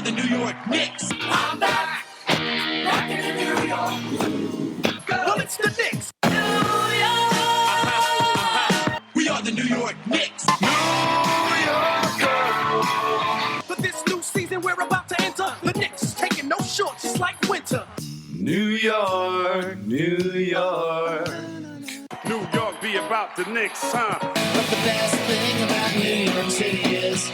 are the New York Knicks. I'm back, rocking in New York. Well, it's the Knicks. New York. We are the New York Knicks. New York. For this new season we're about to enter, the Knicks is taking no shorts, just like winter. New York, New York. New York be about the Knicks, huh? But the best thing about New York City is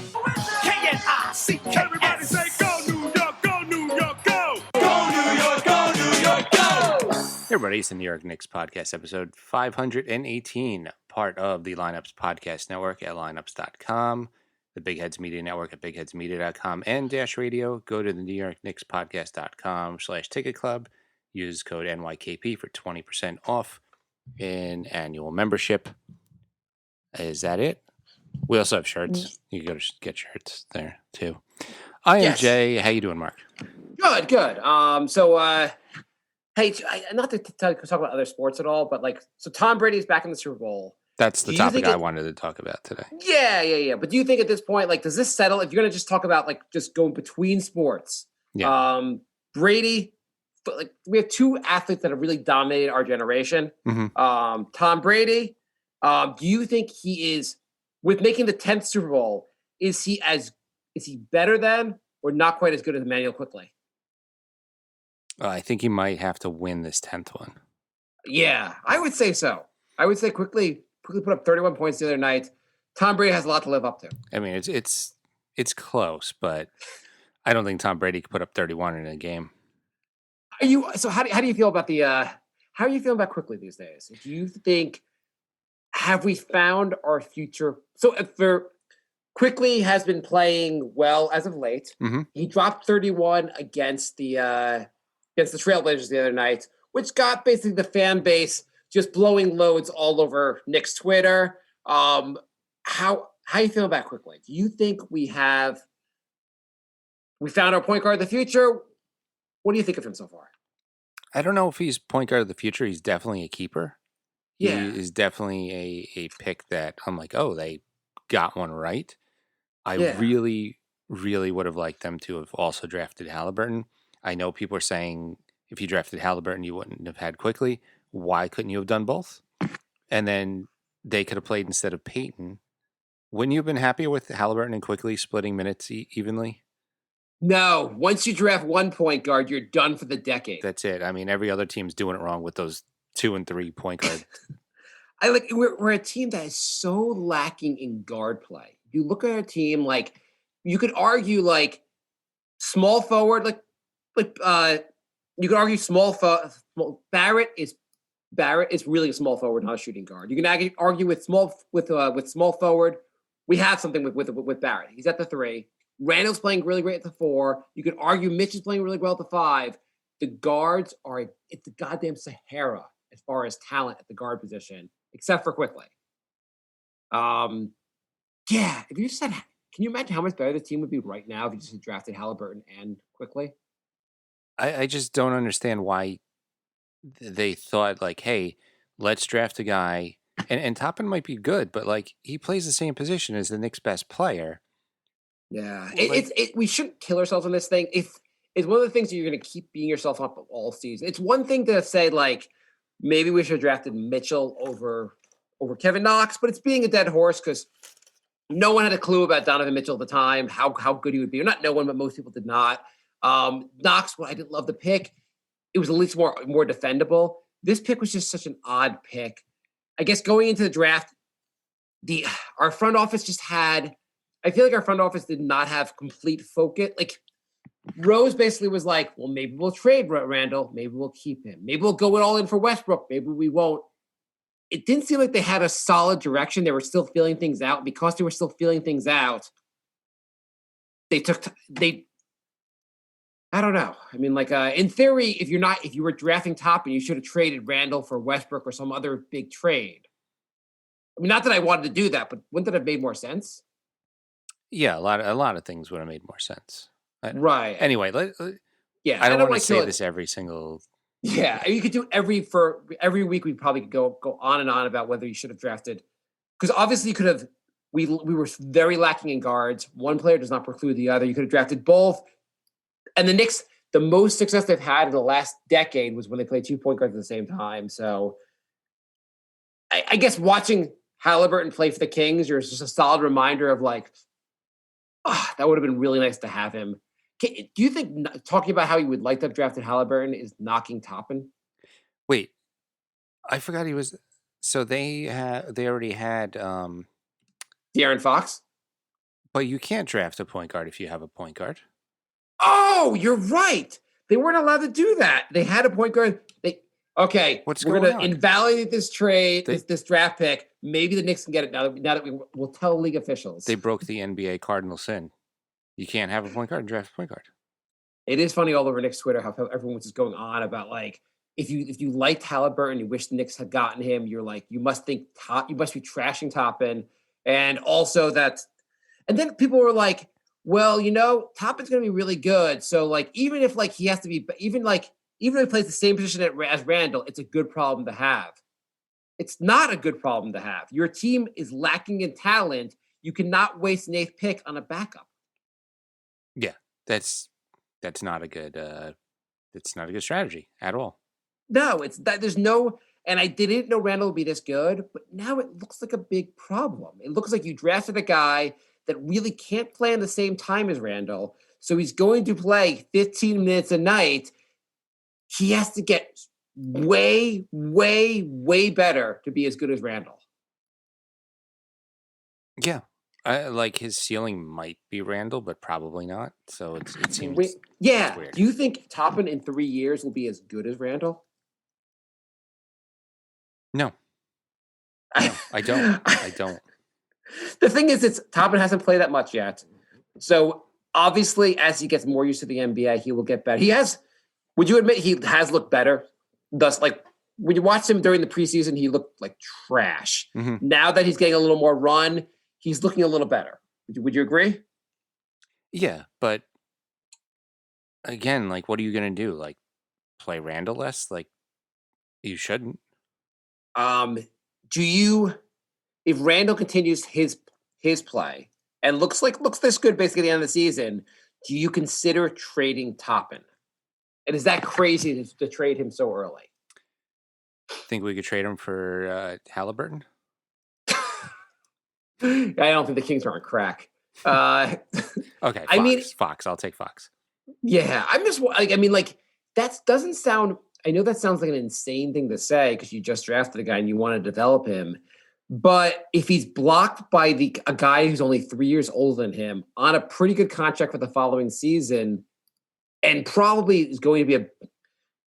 K-N-I-C-K. Everybody say go New York, go New York, go! Go New York, go New York, go! Hey everybody, it's the New York Knicks podcast, episode 518, part of the Lineups Podcast Network at lineups.com, the Big Heads Media Network at bigheadsmedia.com, and Dash Radio. Go to the New York Knicks podcast.com/ticket club. Use code NYKP for 20% off in annual membership. Is that it? We also have shirts. You can go to get shirts there too. I am Jay. How you doing, Mark? Good. Hey, not to talk about other sports at all, but so Tom Brady is back in the Super Bowl. That's the topic I wanted to talk about today. Yeah. But do you think at this point, does this settle? If you're going to just talk about just going between sports, Brady, we have two athletes that have really dominated our generation. Mm-hmm. Tom Brady, do you think he is, with making the 10th Super Bowl, is he better than or not quite as good as Emmanuel Quickley? I think he might have to win this 10th one. Yeah, I would say so. I would say Quickley put up 31 points the other night. Tom Brady has a lot to live up to. I mean, it's close, but I don't think Tom Brady could put up 31 in a game. How do you feel about how are you feeling about Quickley these days? Do you think, have we found our future? So for Quickley has been playing well as of late. Mm-hmm. He dropped 31 against the Trailblazers the other night, which got basically the fan base just blowing loads all over Knicks Twitter. How you feel about Quickley? Do you think we found our point guard of the future? What do you think of him so far? I don't know if he's point guard of the future. He's definitely a keeper. Yeah. He is definitely a pick that I'm like, oh, they got one right. I really, really would have liked them to have also drafted Halliburton. I know people are saying if you drafted Halliburton, you wouldn't have had Quickley. Why couldn't you have done both? And then they could have played instead of Peyton. Wouldn't you have been happier with Halliburton and Quickley splitting minutes evenly? No. Once you draft one point guard, you're done for the decade. That's it. I mean, every other team's doing it wrong with those 2 and 3 point guard. We're a team that is so lacking in guard play. You look at a team you could argue small forward, you could argue Barrett is really a small forward, not a shooting guard. You can argue with small forward. We have something with Barrett. He's at the 3. Randall's playing really great at the 4. You could argue Mitch is playing really well at the 5. The guards it's the goddamn Sahara as far as talent at the guard position, except for Quickley. If you just said, can you imagine how much better the team would be right now if you just had drafted Halliburton and Quickley? I just don't understand why they thought hey, let's draft a guy, and Toppin might be good, but he plays the same position as the Knicks' best player. Yeah, we shouldn't kill ourselves on this thing. It's one of the things that you're going to keep beating yourself up all season. It's one thing to say maybe we should have drafted Mitchell over Kevin Knox, but it's being a dead horse because no one had a clue about Donovan Mitchell at the time, how good he would be. Or not no one, but most people did not. Knox, I didn't love the pick. It was at least more defendable. This pick was just such an odd pick. I guess going into the draft, our front office I feel like our front office did not have complete focus. Rose basically was well, maybe we'll trade Randall. Maybe we'll keep him. Maybe we'll go it all in for Westbrook. Maybe we won't. It didn't seem like they had a solid direction. They were still feeling things out. Because they were still feeling things out, I don't know. I mean, in theory, if you were drafting Toppin, you should have traded Randall for Westbrook or some other big trade. I mean, not that I wanted to do that, but wouldn't that have made more sense? Yeah, a lot of things would have made more sense. Right. Anyway, I don't want to say this every single. Yeah, you could do every week. We probably could go on and on about whether you should have drafted, because obviously you could have. We were very lacking in guards. One player does not preclude the other. You could have drafted both. And the Knicks, the most success they've had in the last decade was when they played 2 point guards at the same time. So I guess watching Halliburton play for the Kings, there's just a solid reminder of like, that would have been really nice to have him. Do you think talking about how you would like to have drafted Halliburton is knocking Toppin? Wait, I forgot he was. So they already had. De'Aaron Fox? But you can't draft a point guard if you have a point guard. Oh, you're right. They weren't allowed to do that. They had a point guard. We're going to invalidate this trade, this draft pick. Maybe the Knicks can get it now that we'll tell league officials. They broke the NBA cardinal sin. You can't have a point guard and draft a point guard. It is funny all over Knicks Twitter how everyone was just going on about like if you liked Halliburton, you wish the Knicks had gotten him. You're like you must be trashing Toppin, and also and then people were like, well, Toppin's going to be really good. So like even if like he has to be even if he plays the same position as Randall, it's a good problem to have. It's not a good problem to have. Your team is lacking in talent. You cannot waste an 8th pick on a backup. Yeah, that's not a good strategy at all. No, it's that there's no, and I didn't know Randall would be this good, but now it looks like a big problem. It looks like you drafted a guy that really can't play in the same time as Randall, so he's going to play 15 minutes a night. He has to get way, way, way better to be as good as Randall. Yeah. Like his ceiling might be Randall, but probably not. So it seems weird. Do you think Toppin in 3 years will be as good as Randall? No, I don't. I don't. The thing is, Toppin hasn't played that much yet. So obviously, as he gets more used to the NBA, he will get better. Would you admit he has looked better? Thus, like when you watched him during the preseason, he looked like trash. Mm-hmm. Now that he's getting a little more run, he's looking a little better. Would you agree? Yeah, but again, like, what are you going to do? Like, play Randall less? Like, you shouldn't. If Randall continues his play and looks this good basically at the end of the season, do you consider trading Toppin? And is that crazy to trade him so early? Think we could trade him for Halliburton? I don't think the Kings are on crack. Okay, Fox. Fox. I'll take Fox. Yeah, I'm just like, that doesn't sound. I know that sounds like an insane thing to say because you just drafted a guy and you want to develop him. But if he's blocked by a guy who's only 3 years older than him on a pretty good contract for the following season, and probably is going to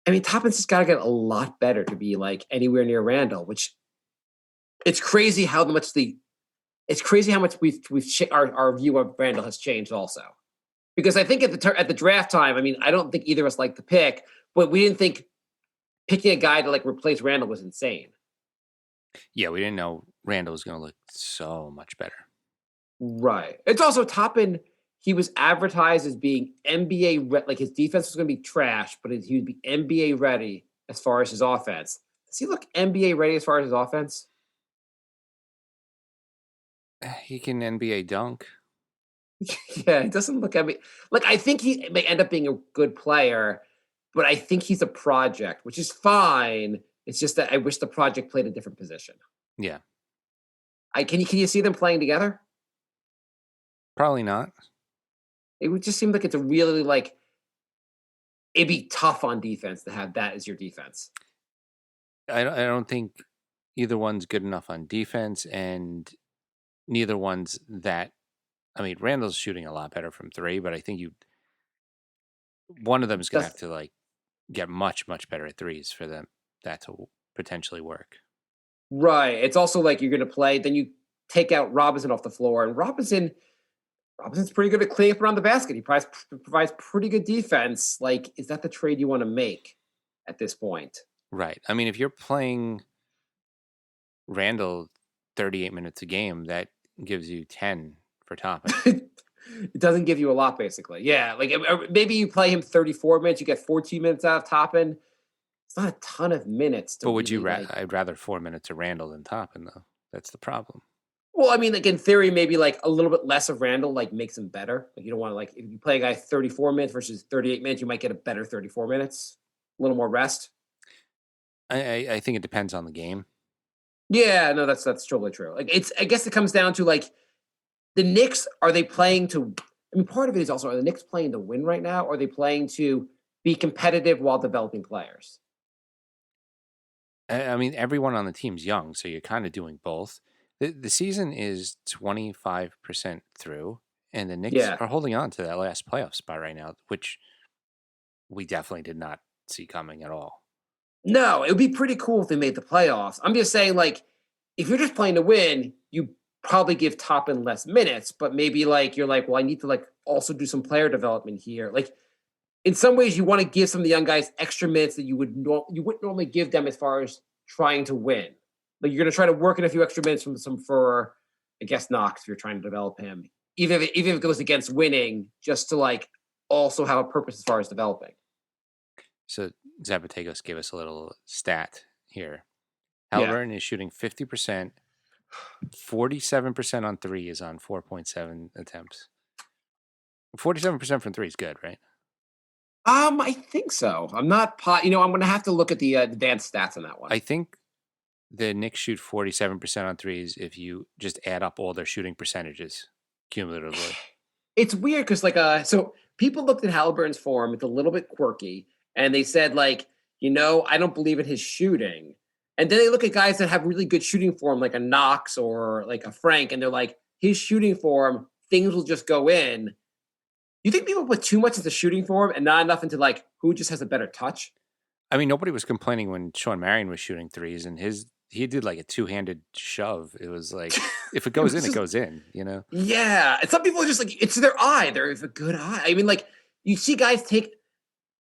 be Toppin's just got to get a lot better to be like anywhere near Randall. Which it's crazy how much our view of Randall has changed also. Because I think at the draft time, I don't think either of us liked the pick, but we didn't think picking a guy to like replace Randall was insane. Yeah, we didn't know Randall was going to look so much better. Right. It's also Toppin. He was advertised as being NBA like his defense was going to be trash, but he would be NBA ready as far as his offense. Does he look NBA ready as far as his offense? He can NBA dunk. Yeah, it doesn't look NBA. Like I think he may end up being a good player, but I think he's a project, which is fine. It's just that I wish the project played a different position. Yeah. Can you see them playing together? Probably not. It would just seem like it's a really it'd be tough on defense to have that as your defense. I don't think either one's good enough on defense, and neither one's that. Randall's shooting a lot better from 3, but I think one of them is going to have to get much, much better at threes for that to potentially work. Right. It's also like you're going to play, then you take out Robinson off the floor, and Robinson's pretty good at cleaning up around the basket. He provides pretty good defense. Like, is that the trade you want to make at this point? Right. If you're playing Randall 38 minutes a game, that gives you 10 for Toppin. It doesn't give you a lot, basically. Yeah, like maybe you play him 34 minutes, you get 14 minutes out of Toppin. It's not a ton of minutes. But would you I'd rather 4 minutes of Randall than Toppin, though. That's the problem. Well, I mean, like in theory, maybe like a little bit less of Randall like makes him better. Like you don't want to like if you play a guy 34 minutes versus 38 minutes, you might get a better 34 minutes, a little more rest. I think it depends on the game. Yeah, no, that's totally true. Like I guess it comes down to like the Knicks. Are they playing to? I mean, part of it is also are the Knicks playing to win right now? Or are they playing to be competitive while developing players? I mean, everyone on the team's young, so you're kind of doing both. The season is 25% through, and the Knicks Yeah. are holding on to that last playoff spot right now, which we definitely did not see coming at all. No, it would be pretty cool if they made the playoffs. I'm just saying, like, if you're just playing to win, you probably give Toppin less minutes, but maybe like you're like, well, I need to like also do some player development here. Like in some ways, you want to give some of the young guys extra minutes that you wouldn't normally give them as far as trying to win. Like you're going to try to work in a few extra minutes for I guess Knox if you're trying to develop him, even if it goes against winning, just to like also have a purpose as far as developing. So Zapategos gave us a little stat here. Yeah. Halliburton is shooting 50%, 47% on threes on 4.7 attempts. 47% from three is good, right? I think so. I'm not I'm going to have to look at the advanced stats on that one. I think the Knicks shoot 47% on threes if you just add up all their shooting percentages cumulatively. It's weird because so people looked at Halliburton's form. It's a little bit quirky, and they said like, I don't believe in his shooting. And then they look at guys that have really good shooting form, like a Knox or like a Frank, and they're like, his shooting form, things will just go in. You think people put too much into shooting form and not enough into like who just has a better touch? I mean, nobody was complaining when Sean Marion was shooting threes, and he did like a two-handed shove. It was like, if it goes in, it goes in, Yeah. And some people are just like, it's their eye. They have a good eye. I mean, like, you see guys take,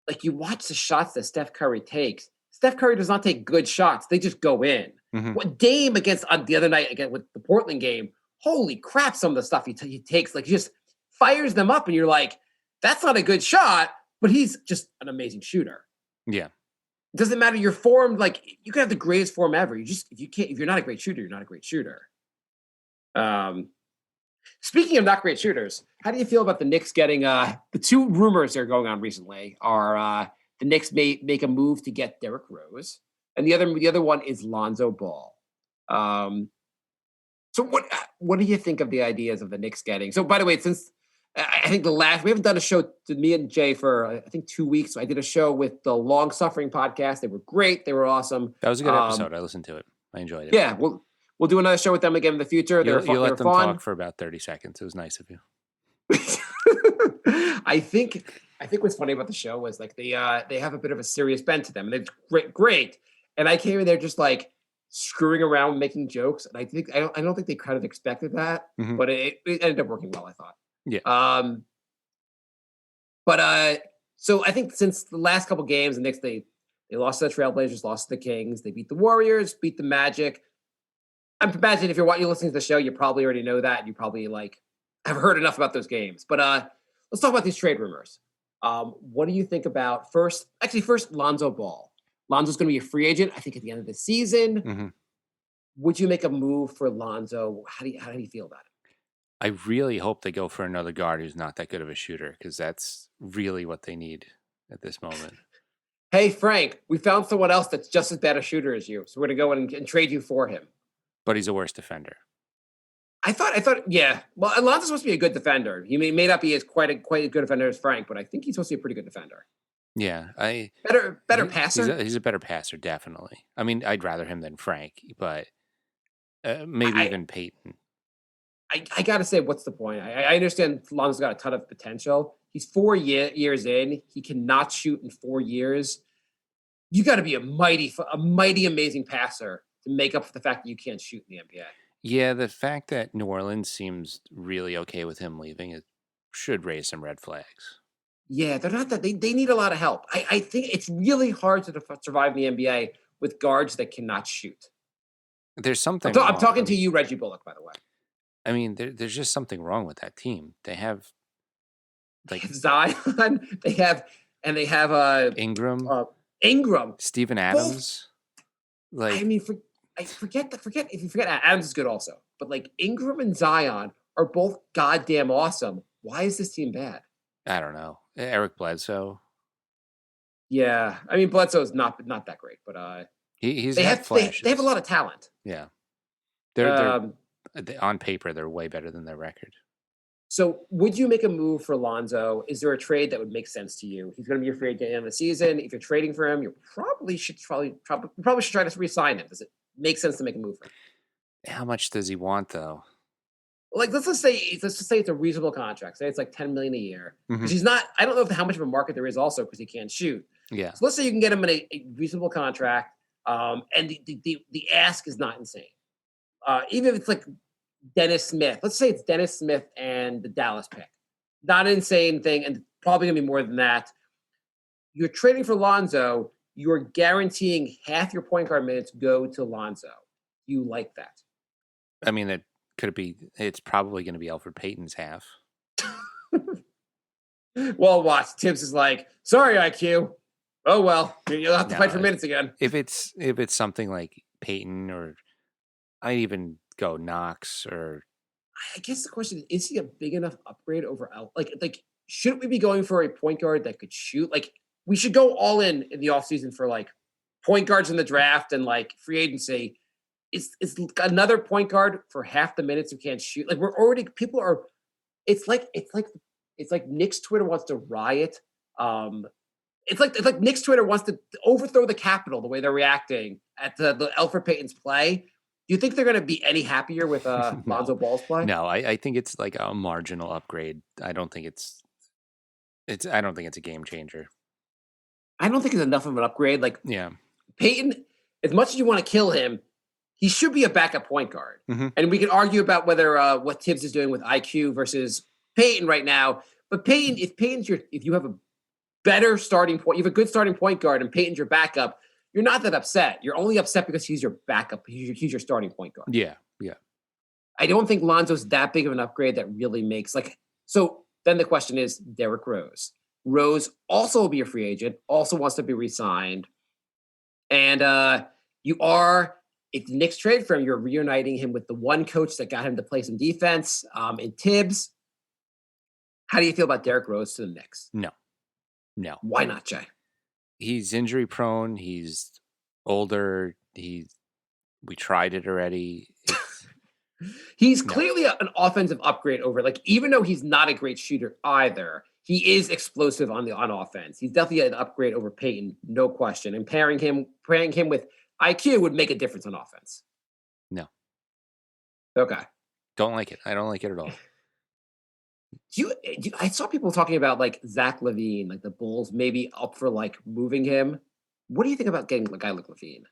like, you watch the shots that Steph Curry takes. Steph Curry does not take good shots. They just go in. Mm-hmm. What Dame against the other night, again, with the Portland game, holy crap, some of the stuff he takes, like, he just fires them up, and you're like, that's not a good shot, but he's just an amazing shooter. Yeah. It doesn't matter your form. Like you can have the greatest form ever. If you're not a great shooter, you're not a great shooter. Speaking of not great shooters, how do you feel about the Knicks getting the two rumors that are going on recently are the Knicks may make a move to get Derrick Rose, and the other one is Lonzo Ball. So what do you think of the ideas of the Knicks getting? So by the way, since I think we haven't done a show to me and Jay for I think 2 weeks. So I did a show with the Long Suffering podcast. They were great. They were awesome. That was a good episode. I listened to it. I enjoyed it. Yeah, we'll do another show with them again in the future. You let them fun. talk for about 30 seconds. It was nice of you. I think what's funny about the show was like they have a bit of a serious bent to them, and it's great. And I came in there just like screwing around, making jokes, and I don't think they kind of expected that, mm-hmm. but it ended up working well. I thought. Yeah. So I think since the last couple games, the Knicks they lost to the Trailblazers, lost to the Kings, they beat the Warriors, beat the Magic. I'm imagining if you're listening to the show, you probably already know that. You probably like have heard enough about those games. But let's talk about these trade rumors. What do you think about first Lonzo Ball? Lonzo's going to be a free agent, I think, at the end of the season. Mm-hmm. Would you make a move for Lonzo? How do you feel about it? I really hope they go for another guard who's not that good of a shooter, because that's really what they need at this moment. Hey, Frank, we found someone else that's just as bad a shooter as you, so we're going to go in and trade you for him. But he's a worse defender. I thought, yeah. Well, Alonzo's supposed to be a good defender. He may not be as quite a good defender as Frank, but I think he's supposed to be a pretty good defender. Yeah, better passer. He's a better passer, definitely. I mean, I'd rather him than Frank, but maybe even Peyton. I got to say, what's the point? I understand Lonzo's got a ton of potential. He's 4 years in. He cannot shoot in 4 years. You got to be a mighty, amazing passer to make up for the fact that you can't shoot in the NBA. Yeah, the fact that New Orleans seems really okay with him leaving, it should raise some red flags. Yeah, they're not that. They need a lot of help. I think it's really hard to survive in the NBA with guards that cannot shoot. There's something. I'm talking to you, Reggie Bullock, by the way. I mean, there's just something wrong with that team. They have Zion. They have Ingram. Ingram. Steven Adams. Both. I mean, forget if you forget Adams is good also. but like Ingram and Zion are both goddamn awesome. Why is this team bad? I don't know. Eric Bledsoe. Yeah, I mean Bledsoe's not that great, but He's they had have flashes. they have a lot of talent. Yeah, they're on paper they're way better than their record. So, would you make a move for Lonzo? Is there a trade that would make sense to you? He's going to be your free agent at the end of the season. If you're trading for him, you probably should try to re-sign him. Does it make sense to make a move for him? How much does he want though? Like, let's just say it's a reasonable contract. Say it's like $10 million a year. Mhm. Because he's not. I don't know how much of a market there is also because he can't shoot. Yeah. So let's say you can get him in a reasonable contract, and the ask is not insane. Even if it's like Dennis Smith. Let's say it's Dennis Smith and the Dallas pick. Not an insane thing, and probably gonna be more than that. You're trading for Lonzo. You're guaranteeing half your point guard minutes go to Lonzo. You like that? I mean, it's probably going to be Alfred Payton's half. Well, watch. Tibbs is like, sorry, IQ. Oh well, you'll have to fight for minutes again. If it's something like Payton, or I even go Knox, or I guess the question is he a big enough upgrade over like shouldn't we be going for a point guard that could shoot? Like we should go all in the offseason for like point guards in the draft and like free agency. It's another point guard for half the minutes who can't shoot. Like it's like Knicks Twitter wants to riot. It's like Knicks Twitter wants to overthrow the Capitol the way they're reacting at the Alfred Payton's play. Do you think they're going to be any happier with Lonzo Ball's play? No, I think it's like a marginal upgrade. I don't think it's a game changer. I don't think it's enough of an upgrade. Like, yeah, Payton, as much as you want to kill him, he should be a backup point guard. Mm-hmm. And we can argue about whether what Tibbs is doing with IQ versus Payton right now. But Payton, if you have a better starting point, you have a good starting point guard, and Payton's your backup, you're not that upset. You're only upset because he's your backup. He's your starting point guard. Yeah. I don't think Lonzo's that big of an upgrade that really makes like. So then the question is Derrick Rose. Rose also will be a free agent, also wants to be re-signed. And if the Knicks trade for him, you're reuniting him with the one coach that got him to play some defense in Tibbs. How do you feel about Derrick Rose to the Knicks? No. Why not, Jay? He's injury prone. He's older. We tried it already. He's clearly an offensive upgrade over, like, even though he's not a great shooter either, he is explosive on offense. He's definitely an upgrade over Payton, no question. And pairing him with IQ would make a difference on offense. No. Okay. Don't like it. I don't like it at all. I saw people talking about like Zach LaVine, like the Bulls maybe up for like moving him. What do you think about getting a guy like LaVine?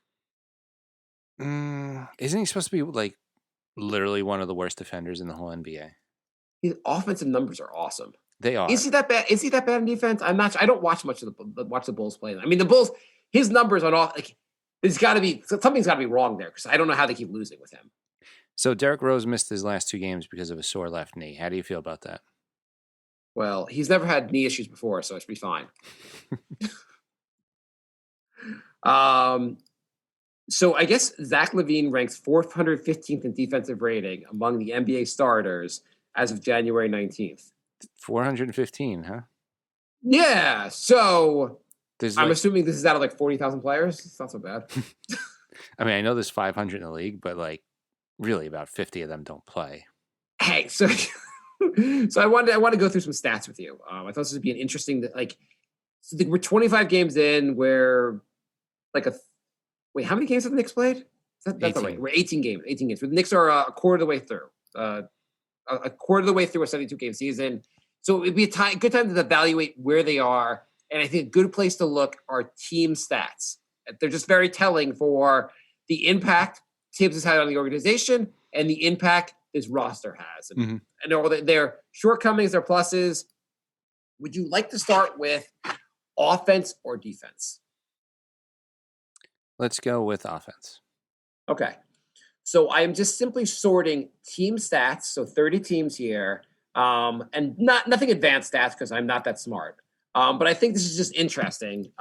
Isn't he supposed to be like literally one of the worst defenders in the whole NBA? His offensive numbers are awesome. They are. Is he that bad? Is he that bad in defense? I'm not. I don't watch much of the Bulls play. I mean, the Bulls, his numbers on all like there's got to be something's got to be wrong there because I don't know how they keep losing with him. So Derrick Rose missed his last 2 games because of a sore left knee. How do you feel about that? Well, he's never had knee issues before, so it should be fine. So I guess Zach LaVine ranks 415th in defensive rating among the NBA starters as of January 19th. 415, huh? Yeah. So I'm like, assuming this is out of like 40,000 players. It's not so bad. I mean, I know there's 500 in the league, but like really about 50 of them don't play. Hey, so I want to go through some stats with you. I thought this would be an interesting we're 25 games in. We're like wait, how many games have the Knicks played? That's right. We're 18 games. 18 games. The Knicks are a quarter of the way through. A quarter of the way through a 72-game season. So it'd be a good time to evaluate where they are. And I think a good place to look are team stats. They're just very telling for the impact Tibbs has had on the organization and the impact his roster has. And all their shortcomings, their pluses. Would you like to start with offense or defense? Let's go with offense. Okay. So I am just simply sorting team stats. So 30 teams here. And nothing advanced stats because I'm not that smart. But I think this is just interesting.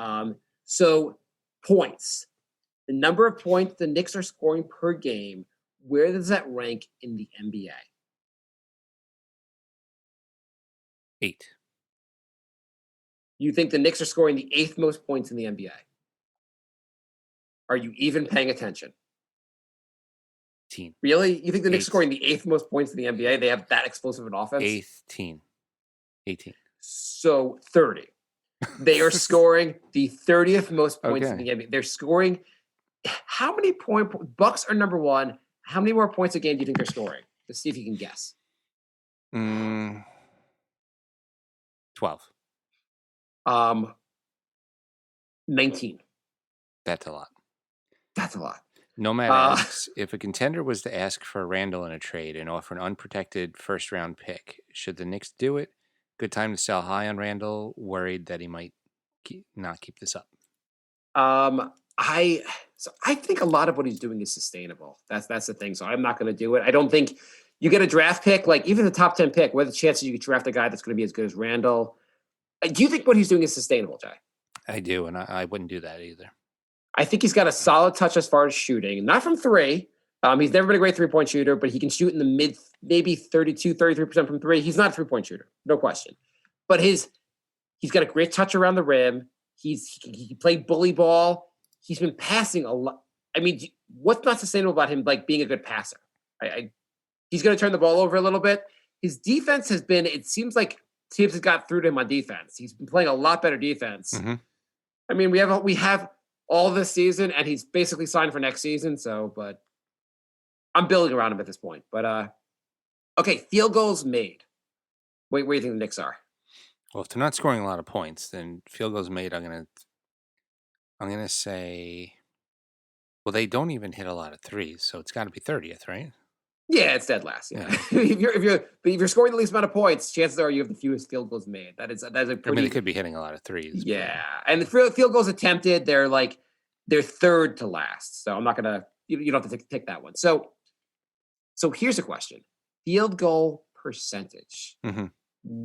So points. The number of points the Knicks are scoring per game where does that rank in the NBA? 8. You think the Knicks are scoring the 8th most points in the NBA? Are you even paying attention? 18. Really? You think the Knicks are 8. scoring the 8th most points in the NBA? They have that explosive an offense? 18. So 30. They are scoring the 30th most points in Okay. the NBA. They're scoring. How many Bucks are number one? How many more points a game do you think they're scoring? Let's see if you can guess. 12. 19. That's a lot. That's a lot. Nomad asks, if a contender was to ask for Randall in a trade and offer an unprotected first-round pick, should the Knicks do it? Good time to sell high on Randall, worried that he might not keep this up. I think a lot of what he's doing is sustainable. That's the thing. So I'm not going to do it. I don't think you get a draft pick, like even the top 10 pick, what are the chances you could draft a guy that's going to be as good as Randall? Do you think what he's doing is sustainable, Jay? I do, and I wouldn't do that either. I think he's got a solid touch as far as shooting, not from three. He's never been a great three-point shooter, but he can shoot in the mid, maybe 32, 33% from three. He's not a three-point shooter, no question. But he's got a great touch around the rim. He played bully ball. He's been passing a lot. I mean, what's not sustainable about him, like being a good passer? He's going to turn the ball over a little bit. His defense has been, it seems like teams have got through to him on defense. He's been playing a lot better defense. Mm-hmm. I mean, we have all this season, and he's basically signed for next season. So, but I'm building around him at this point. But okay, field goals made. Where do you think the Knicks are? Well, if they're not scoring a lot of points, then field goals made. I'm gonna say, well, they don't even hit a lot of threes, so it's got to be 30th, right? Yeah, it's dead last. Yeah. if you're scoring the least amount of points, chances are you have the fewest field goals made. That's a pretty. I mean, they could be hitting a lot of threes. Yeah, and the field goals attempted, they're third to last. So I'm not gonna. You don't have to pick that one. So here's a question: field goal percentage. Mm-hmm.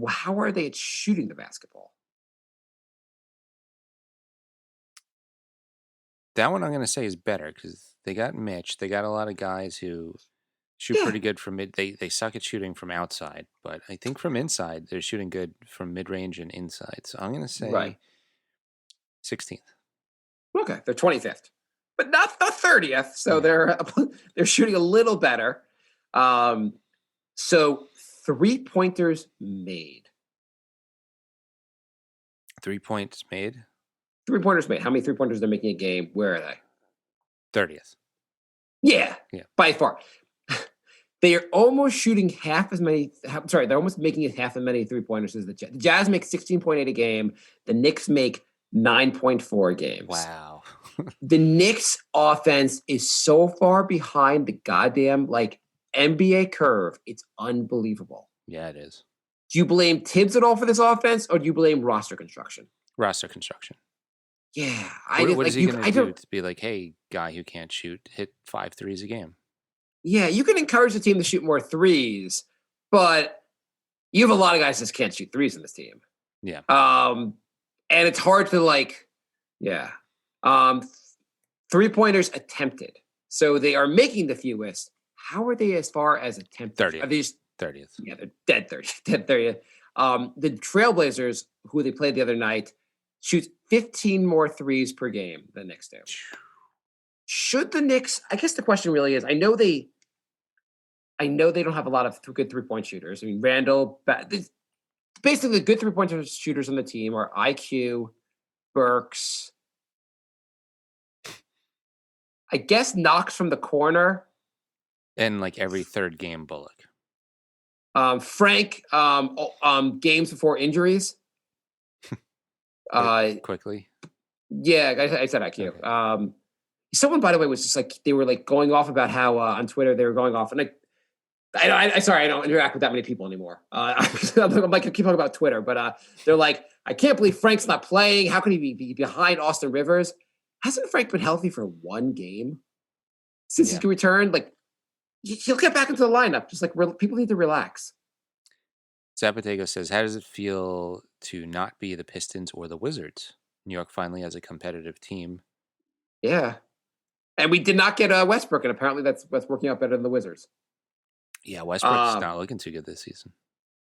How are they at shooting the basketball? That one I'm going to say is better because they got Mitch. They got a lot of guys who shoot pretty good from mid. They suck at shooting from outside, but I think from inside they're shooting good from mid range and inside. So I'm going to say 16th. Okay, they're 25th, but not 30th. So they're shooting a little better. So 3-pointers made. 3 points made. 3-pointers made. How many 3-pointers they're making a game? Where are they? 30th. Yeah, by far. They are almost shooting half as many. They're almost making it half as many 3-pointers as the Jazz. The Jazz make 16.8 a game. The Knicks make 9.4 games. Wow. The Knicks offense is so far behind the goddamn NBA curve. It's unbelievable. Yeah, it is. Do you blame Tibbs at all for this offense, or do you blame roster construction? Roster construction. Yeah, what is he going to do to be like, hey, guy who can't shoot, hit 5 threes a game? Yeah, you can encourage the team to shoot more threes, but you have a lot of guys that just can't shoot threes in this team. Yeah. And it's hard to 3-pointers attempted. So they are making the fewest. How are they as far as attempted? 30th. Are they 30th. Yeah, they're dead 30th. Dead 30th. The Trailblazers, who they played the other night, shoot 15 more threes per game than the Knicks do. Should the Knicks? I guess the question really is: I know they don't have a lot of good 3-point shooters. I mean, Randall. Basically, the good 3-point shooters on the team are IQ, Burks. I guess Knox from the corner. And every third game, Bullock. Frank. Games before injuries. Quickly. Yeah, I said IQ. Okay. Someone, by the way, was just they were going off about how on Twitter they were going off, and I sorry, I don't interact with that many people anymore. I keep talking about Twitter, but they're like, I can't believe Frank's not playing. How can he be behind Austin Rivers? Hasn't Frank been healthy for one game since he returned? He'll get back into the lineup. Just people need to relax. Zapatego says, how does it feel to not be the Pistons or the Wizards? New York finally has a competitive team. Yeah. And we did not get Westbrook, and apparently that's working out better than the Wizards. Yeah, Westbrook's not looking too good this season.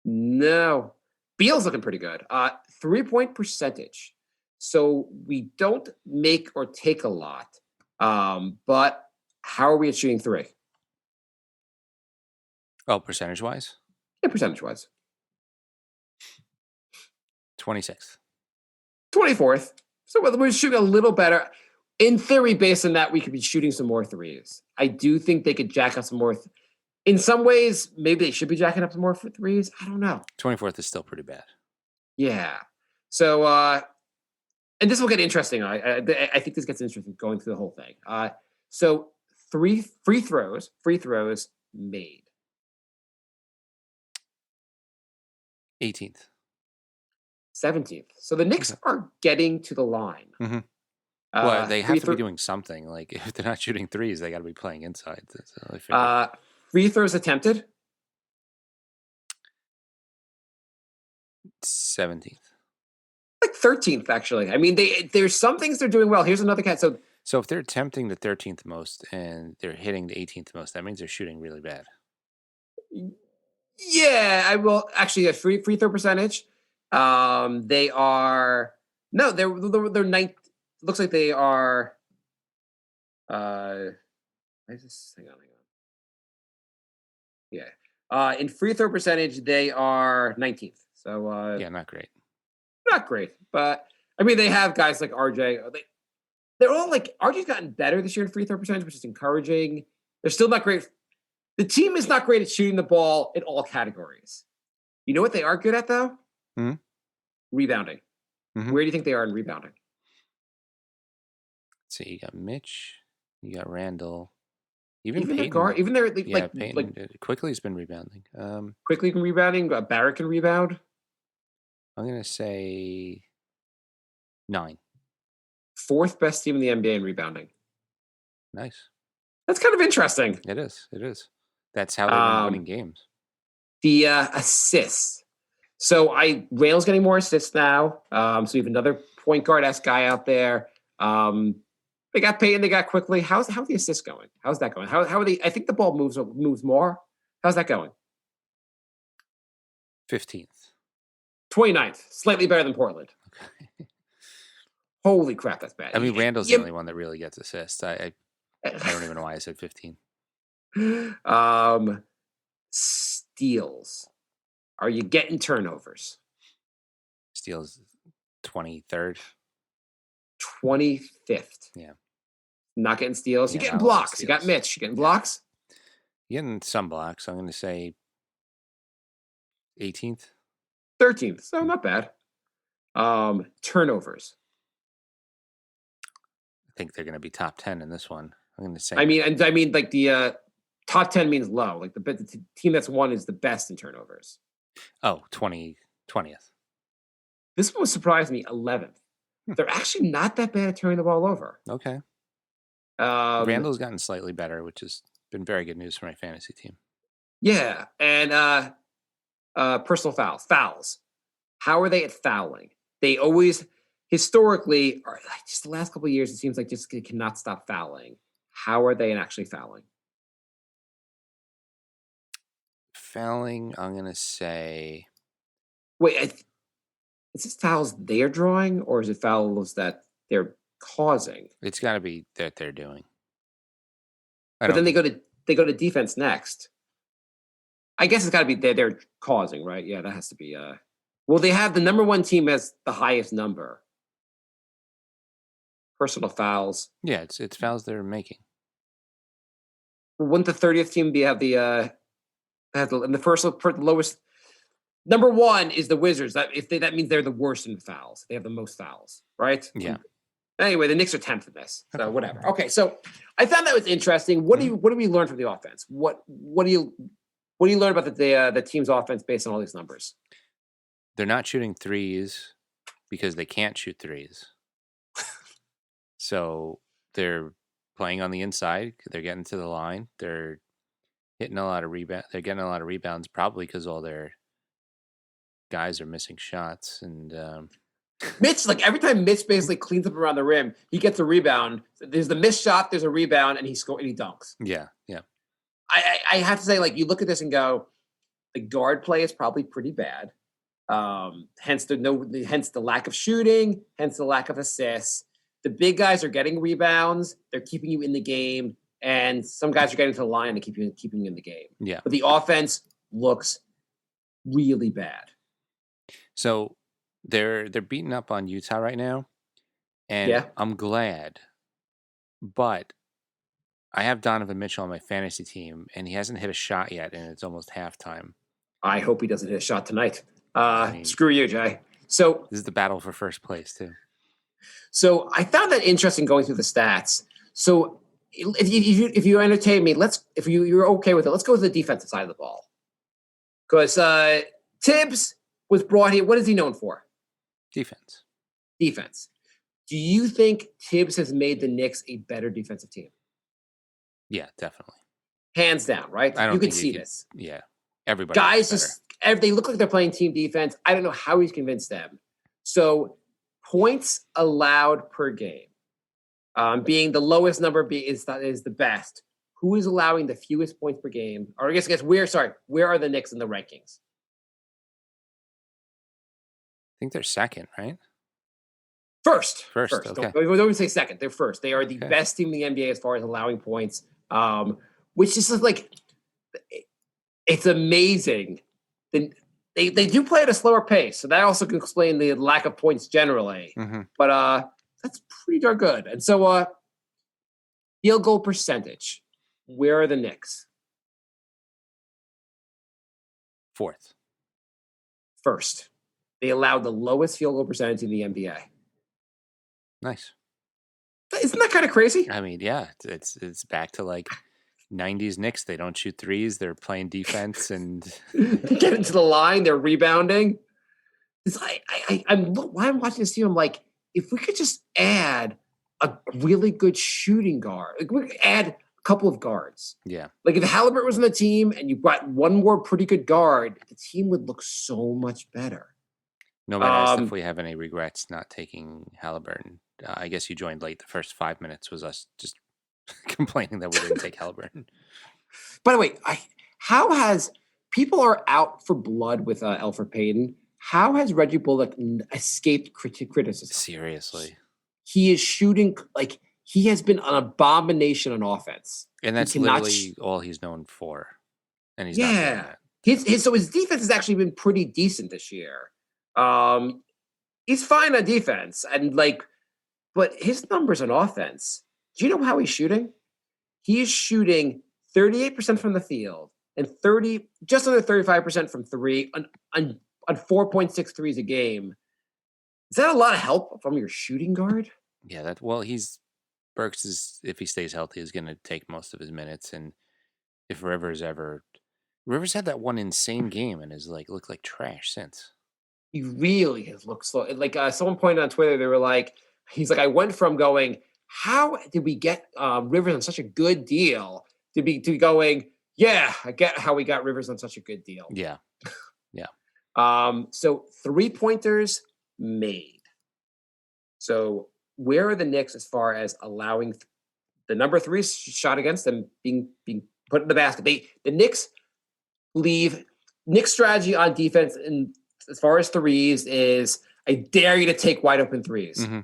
No. Beal's looking pretty good. 3-point percentage. So we don't make or take a lot. But how are we at shooting three? Oh, percentage-wise? Yeah, percentage-wise. 26th. 24th. So we're shooting a little better. In theory, based on that, we could be shooting some more threes. I do think they could jack up some more. In some ways, maybe they should be jacking up some more for threes. I don't know. 24th is still pretty bad. Yeah. So, and this will get interesting. I think this gets interesting going through the whole thing. So free throws made. 18th. 17th. So the Knicks are getting to the line. Mm-hmm. Well, they have to be doing something. Like, if they're not shooting threes, they got to be playing inside. Free throws attempted. 17th. Like 13th, actually. I mean, there's some things they're doing well. Here's another cat. So if they're attempting the 13th most and they're hitting the 18th most, that means they're shooting really bad. Yeah, I will actually a free throw percentage. They are they're ninth. Looks like they are. Hang on. Yeah. In free throw percentage, they are 19th. So yeah, not great. Not great, but I mean they have guys like RJ. They're all like RJ's gotten better this year in free throw percentage, which is encouraging. They're still not great. The team is not great at shooting the ball in all categories. You know what they are good at though? Mm-hmm. Rebounding. Mm-hmm. Where do you think they are in rebounding? So you got Mitch, you got Randall, even Peyton. Peyton, Quickly's been rebounding. Quickly can rebounding. Barrett can rebound. I'm gonna say 9. 4th best team in the NBA in rebounding. Nice. That's kind of interesting. It is. That's how they've been winning games. The assists. So Randall's getting more assists now. So we have another point guard-esque guy out there. They got Peyton, they got Quickley. How are the assists going? How's that going? How are they? I think the ball moves more. How's that going? 15th. 29th. Slightly better than Portland. Okay. Holy crap, that's bad. I mean, Randall's the only one that really gets assists. I don't even know why I said 15. Steals. Are you getting turnovers? Steals 23rd. 25th. Yeah. Not getting steals. You're getting blocks. You got Mitch. You're getting blocks? You're getting some blocks. I'm going to say 18th. 13th. So not bad. Turnovers. I think they're going to be top 10 in this one. I'm going to say. I mean, like the top 10 means low. Like the team that's won is the best in turnovers. Oh, 20th. This one surprised me. 11th. They're actually not that bad at turning the ball over. Okay. Randall's gotten slightly better, which has been very good news for my fantasy team. Yeah, and personal fouls. How are they at fouling? They always, historically, or like just the last couple of years, it seems like just they cannot stop fouling. How are they in actually fouling? Fouling, I'm going to say. Wait, is this fouls they're drawing, or is it fouls that they're causing? It's got to be that they're doing. But then they go to defense next. I guess it's got to be they're causing, right? Yeah, that has to be. Well, they have the number one team has the highest number. Personal fouls. Yeah, it's fouls they're making. Wouldn't the 30th team have the lowest? Number one is the Wizards. That means they're the worst in fouls. They have the most fouls, right? Yeah. Anyway, the Knicks are 10th in this, so whatever. Okay, so I thought that was interesting. What do we learn from the offense? What do you learn about the team's offense based on all these numbers? They're not shooting threes because they can't shoot threes. So they're playing on the inside. They're getting to the line. They're hitting a lot of rebounds. They're getting a lot of rebounds, probably because all their guys are missing shots. And Mitch, like every time Mitch basically cleans up around the rim, he gets a rebound. There's the missed shot, there's a rebound, and he dunks. Yeah. I have to say, like, you look at this and go, the guard play is probably pretty bad. Hence the lack of shooting, hence the lack of assists. The big guys are getting rebounds, they're keeping you in the game, and some guys are getting to the line to keeping you in the game. Yeah. But the offense looks really bad. So they're beating up on Utah right now, and I'm glad, but I have Donovan Mitchell on my fantasy team, and he hasn't hit a shot yet, and it's almost halftime. I hope he doesn't hit a shot tonight. Screw you, Jay. So this is the battle for first place, too. So I found that interesting going through the stats. So if you entertain me, if you're okay with it, let's go to the defensive side of the ball. Because Tibbs was brought here. What is he known for? Defense. Do you think Tibbs has made the Knicks a better defensive team? Yeah, definitely. Hands down, right? I don't you can think see this. Yeah. Everybody. Guys they look like they're playing team defense. I don't know how he's convinced them. So points allowed per game, being the lowest number is the best. Who is allowing the fewest points per game? Or I guess where are the Knicks in the rankings? I think they're second, right? First. Okay. Don't say second. They're first. They are the best team in the NBA as far as allowing points, which is just like, it's amazing. They do play at a slower pace, so that also can explain the lack of points generally. Mm-hmm. But that's pretty darn good. And so field goal percentage, where are the Knicks? Fourth. First. They allowed the lowest field goal percentage in the NBA. Nice. Isn't that kind of crazy? I mean, yeah, it's back to like 90s Knicks. They don't shoot threes. They're playing defense and get into the line. They're rebounding. Why I'm watching this team, I'm like, if we could just add a really good shooting guard, like we could add a couple of guards. Yeah. Like if Halliburton was on the team and you got one more pretty good guard, the team would look so much better. Nobody asked if we have any regrets not taking Halliburton. I guess you joined late. The first 5 minutes was us just complaining that we didn't take Halliburton. By the way, how has people are out for blood with Elfrid Payton? How has Reggie Bullock escaped criticism? Seriously, he is shooting like he has been an abomination on offense, and that's literally all he's known for. And he's not doing that. His defense has actually been pretty decent this year. He's fine on defense, and but his numbers on offense. Do you know how he's shooting? He is shooting 38% from the field and just under 35% from three on 4.6 threes a game. Is that a lot of help from your shooting guard? Yeah, Burks is, if he stays healthy, is going to take most of his minutes. And if Rivers had that one insane game and has looked like trash since. He really has looked slow. Like someone pointed on Twitter, they were like, he's like, I went from going, how did we get Rivers on such a good deal to going, yeah, I get how we got Rivers on such a good deal. Yeah. Yeah. So 3-pointers made. So where are the Knicks as far as allowing the number 3 shot against them being put in the basket? The Knicks Knicks strategy on defense and as far as threes is I dare you to take wide open threes. Mm-hmm.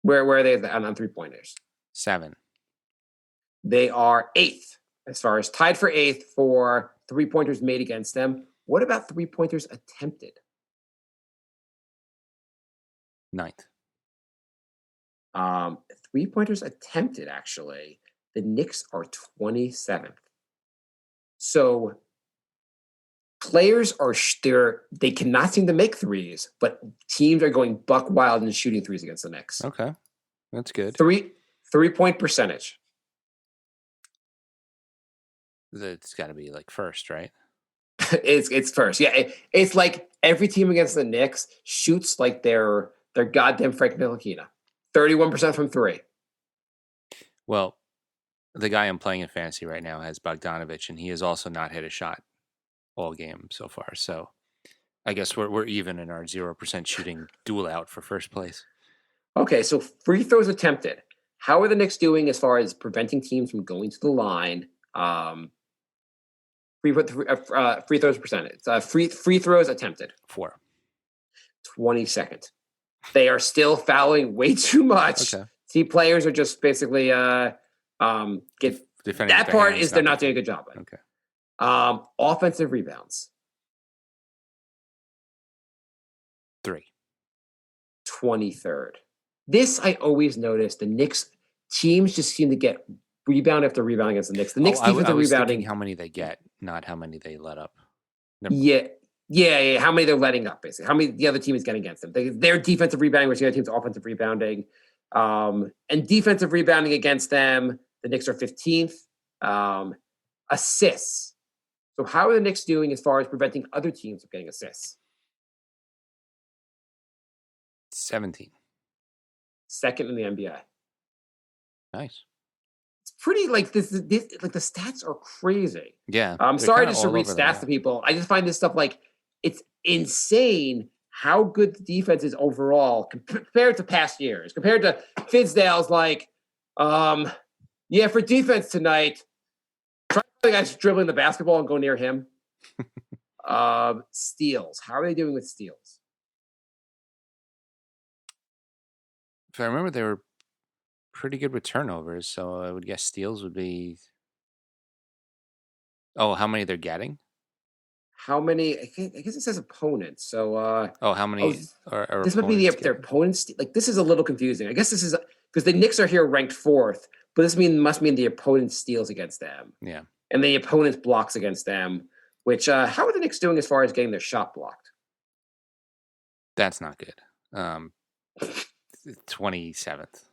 Where are they on 3-pointers? 7. They are 8th as far as tied for 8th for 3-pointers made against them. What about 3-pointers attempted? 9th. 3-pointers attempted, actually, the Knicks are 27th. So players they cannot seem to make threes, but teams are going buck wild and shooting threes against the Knicks. Okay, that's good. 3-point percentage. It's got to be first, right? It's first. Yeah, it's like every team against the Knicks shoots like they're goddamn Frank Ntilikina. 31% from 3. Well, the guy I'm playing in fantasy right now has Bogdanovich, and he has also not hit a shot all game so far. So I guess we're even in our 0% shooting duel out for first place. Okay, so free throws attempted. How are the Knicks doing as far as preventing teams from going to the line? Free throws percentage. Free throws attempted. 4. 22nd. They are still fouling way too much. Okay. See, players are just basically Defending that with their part hands, is they're not not doing a defending. good job at. Okay. Offensive rebounds. 3. 23rd. This I always notice. The Knicks teams just seem to get rebound after rebound against the Knicks. The Knicks defensive I was rebounding. thinking how many they get, not how many they let up. Yeah. How many they're letting up, basically. How many the other team is getting against them. Their defensive rebounding versus the other team's offensive rebounding. And defensive rebounding against them, the Knicks are 15th. Assists. So how are the Knicks doing as far as preventing other teams from getting assists? 17. Second in the NBA. Nice. It's pretty like this like the stats are crazy. Yeah. I'm sorry just to all read over the stats map. to people. I just find this stuff like it's insane how good the defense is overall compared to past years. Compared to Fizdale's like, for defense tonight, try the guys dribbling the basketball and go near him. Steals. How are they doing with steals? If I remember, they were pretty good with turnovers, so I would guess steals would be. Oh, how many they're getting? How many? I guess it says opponents. So, how many are this might be their getting? opponents. Like this is a little confusing. I guess this is because the Knicks are here ranked 4th, but this must mean the opponent steals against them. Yeah. And the opponent's blocks against them. Which how are the Knicks doing as far as getting their shot blocked? That's not good. 27th.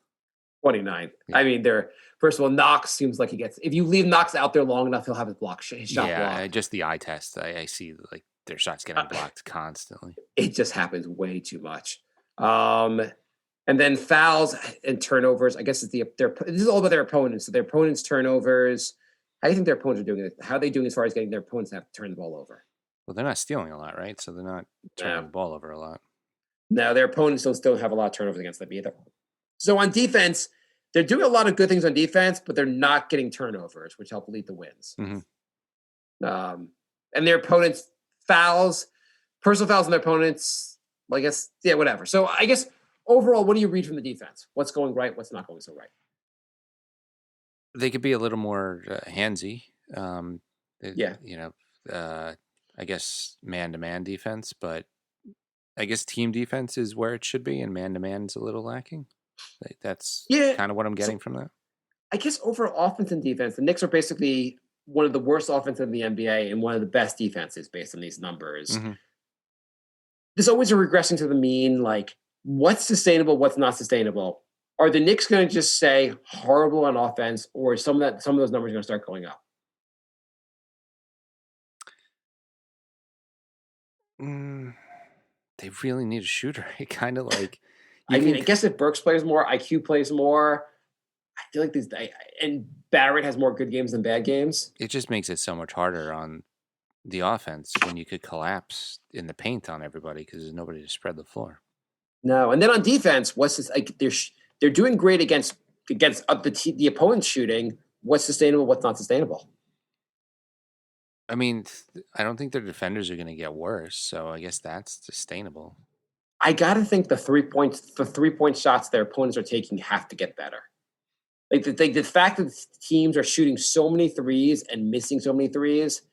29th. Yeah. I mean, first of all, Knox seems like he gets. If you leave Knox out there long enough, he'll have his shot blocked. Just the eye test. I see like their shots getting blocked constantly. It just happens way too much. And then fouls and turnovers. I guess this is all about their opponents. So their opponents' turnovers. How do you think their opponents are doing it? How are they doing as far as getting their opponents to have to turn the ball over? Well, they're not stealing a lot, right? So they're not turning the ball over a lot. No, their opponents don't have a lot of turnovers against them either. So on defense, they're doing a lot of good things on defense, but they're not getting turnovers, which help lead to wins. Mm-hmm. And their opponents' fouls, personal fouls on their opponents, I guess, whatever. So I guess overall, what do you read from the defense? What's going right? What's not going so right? They could be a little more handsy. I guess man-to-man defense, but I guess team defense is where it should be, and man-to-man is a little lacking. That's kind of what I'm getting from that. I guess overall offense and defense, the Knicks are basically one of the worst offenses in the NBA and one of the best defenses based on these numbers. Mm-hmm. There's always a regressing to the mean, like what's sustainable, what's not sustainable. Are the Knicks going to just stay horrible on offense, or some of those numbers are going to start going up? They really need a shooter. It kind of like. I guess if Burks plays more, IQ plays more. I feel like and Barrett has more good games than bad games. It just makes it so much harder on the offense when you could collapse in the paint on everybody because there's nobody to spread the floor. No, and then on defense, what's this? Like they're doing great against the opponent's shooting. What's sustainable? What's not sustainable? I mean, I don't think their defenders are going to get worse, so I guess that's sustainable. I gotta think the 3-point shots their opponents are taking have to get better. Like the fact that teams are shooting so many threes and missing so many threes,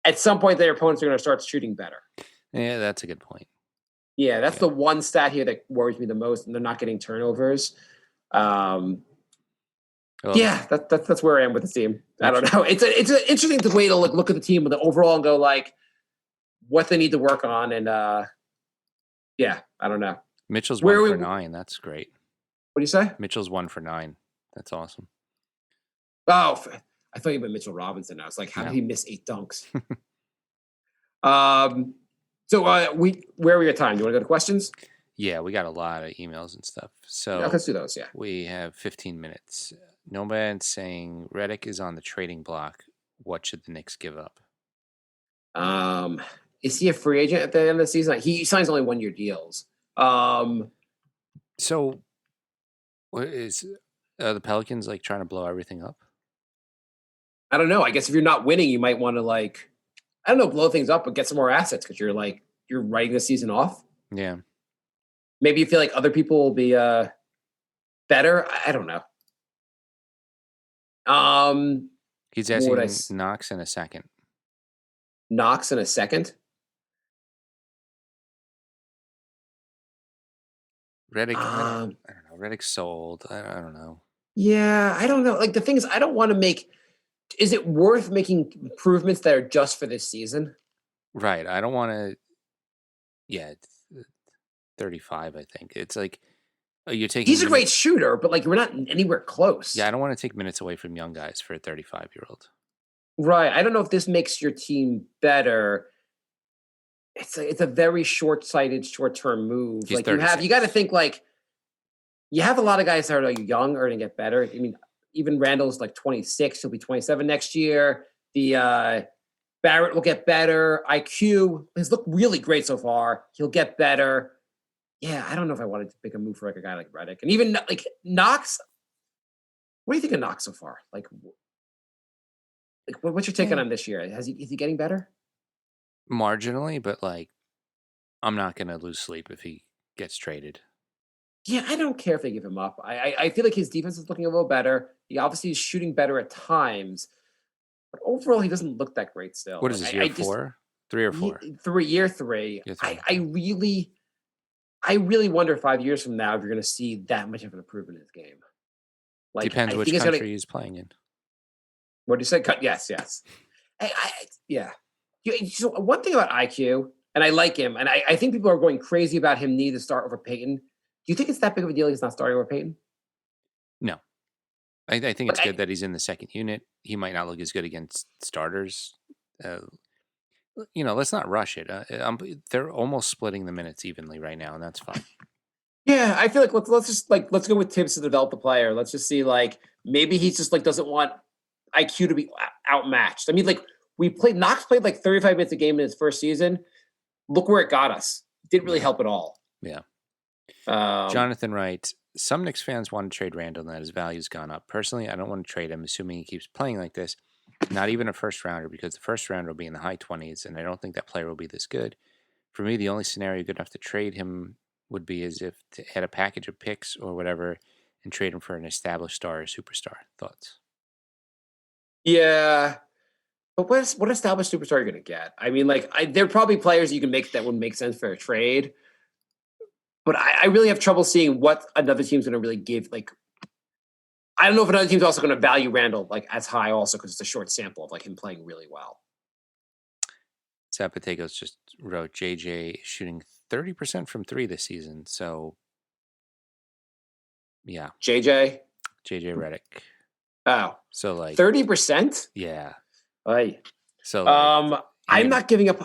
at some point their opponents are going to start shooting better. Yeah, that's a good point. Yeah, that's the one stat here that worries me the most, and they're not getting turnovers. That's where I am with the team. I don't know. It's an interesting way to look at the team with the overall and go like what they need to work on, and I don't know. Mitchell's 1 for 9. That's great. What do you say? Mitchell's 1 for 9. That's awesome. Oh, I thought you meant Mitchell Robinson. I was like, how did he miss 8 dunks? So where are we at time? Do you want to go to questions? Yeah, we got a lot of emails and stuff. So let's do those. Yeah, we have 15 minutes. Nomad's saying Redick is on the trading block. What should the Knicks give up? is he a free agent at the end of the season? He signs only 1-year deals. So, what is the Pelicans like trying to blow everything up? I don't know. I guess if you're not winning, you might want to I don't know, blow things up, but get some more assets because you're writing the season off. Yeah. Maybe you feel like other people will be better. I don't know. He's asking Knox in a second. Knox in a second. Redick, I don't know. Redick's sold. I don't know. Yeah, I don't know. Like the thing is, I don't want to make. Is it worth making improvements that are just for this season? Right. I don't want to. Yeah, it's 35. I think it's like you're taking. He's a great shooter, but we're not anywhere close. Yeah, I don't want to take minutes away from young guys for a 35-year-old. Right. I don't know if this makes your team better. It's a very short-sighted, short-term move. He's you got to think you have a lot of guys that are young are going to get better. I mean, even Randall's 26; he'll be 27 next year. The Barrett will get better. IQ has looked really great so far. He'll get better. Yeah, I don't know if I wanted to make a move for a guy like Redick, and even Knox. What do you think of Knox so far? What's your take on him this year? Is he getting better? Marginally, but I'm not going to lose sleep if he gets traded. Yeah, I don't care if they give him up. I feel like his defense is looking a little better. He obviously is shooting better at times, but overall he doesn't look that great still. What is this, year 4? 3 or 4? Year three. I really wonder 5 years from now if you're going to see that much of an improvement in his game. Depends which country he's playing in. What did you say? Yes. Yeah. So one thing about IQ, and I like him, and I think people are going crazy about him needing to start over Peyton. Do you think it's that big of a deal he's not starting over Peyton? No. I think it's good that he's in the second unit. He might not look as good against starters. Let's not rush it. They're almost splitting the minutes evenly right now, and that's fine. Yeah, I feel like let's go with Tibbs to develop the player. Let's just see maybe he just doesn't want IQ to be outmatched. I mean, Knox played 35 minutes a game in his first season. Look where it got us. Didn't really help at all. Yeah. Jonathan writes, some Knicks fans want to trade Randall and that his value's gone up. Personally, I don't want to trade him, assuming he keeps playing like this. Not even a first rounder, because the first rounder will be in the high 20s, and I don't think that player will be this good. For me, the only scenario good enough to trade him would be as if to add a package of picks or whatever and trade him for an established star or superstar. Thoughts? Yeah. But what established superstar are you going to get? I mean, there are probably players you can make that would make sense for a trade. But I really have trouble seeing what another team's going to really give. I don't know if another team's also going to value Randall as high also because it's a short sample of him playing really well. Zapategos just wrote, JJ shooting 30% from 3 this season. So, yeah. JJ Redick. Oh. So 30%? Yeah. Right. So I'm not giving up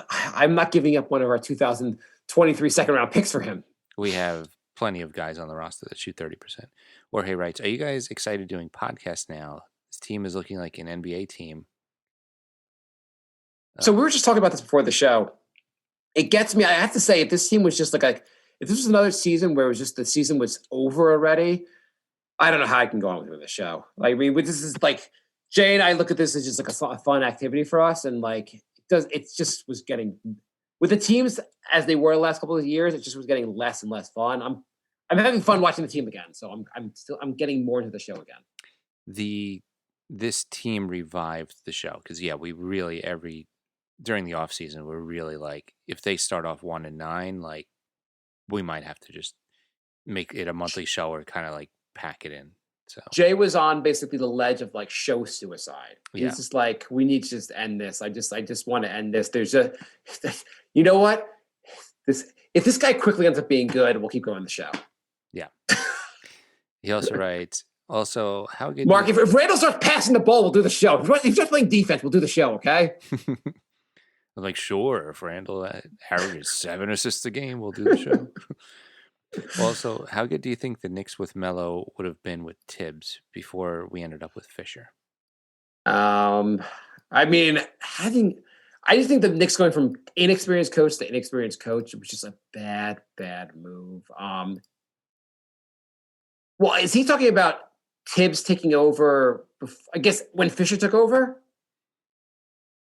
one of our 2023 second round picks for him. We have plenty of guys on the roster that shoot 30%. Jorge writes, are you guys excited doing podcasts now? This team is looking like an NBA team. So we were just talking about this before the show. It gets me. I have to say, if this team was just if this was another season where it was just the season was over already, I don't know how I can go on with the show. I mean, this is Jay and I look at this as just a fun activity for us, and it just was getting with the teams as they were the last couple of years. It just was getting less and less fun. I'm having fun watching the team again, so I'm getting more into the show again. This team revived the show because we really during the off season we're really if they start off 1-9, we might have to just make it a monthly show or kind of pack it in. So Jay was on basically the ledge of show suicide. He's just we need to just end this. I just want to end this. There's you know what? If this guy quickly ends up being good, we'll keep going the show. Yeah. He also writes, how good Mark, if Randall starts passing the ball, we'll do the show. If he starts playing defense, we'll do the show, okay? I'm sure if Randall averages 7 assists a game, we'll do the show. Also, how good do you think the Knicks with Melo would have been with Tibbs before we ended up with Fisher? I mean, I just think the Knicks going from inexperienced coach to inexperienced coach was just a bad move. Well, is he talking about Tibbs taking over? I guess when Fisher took over.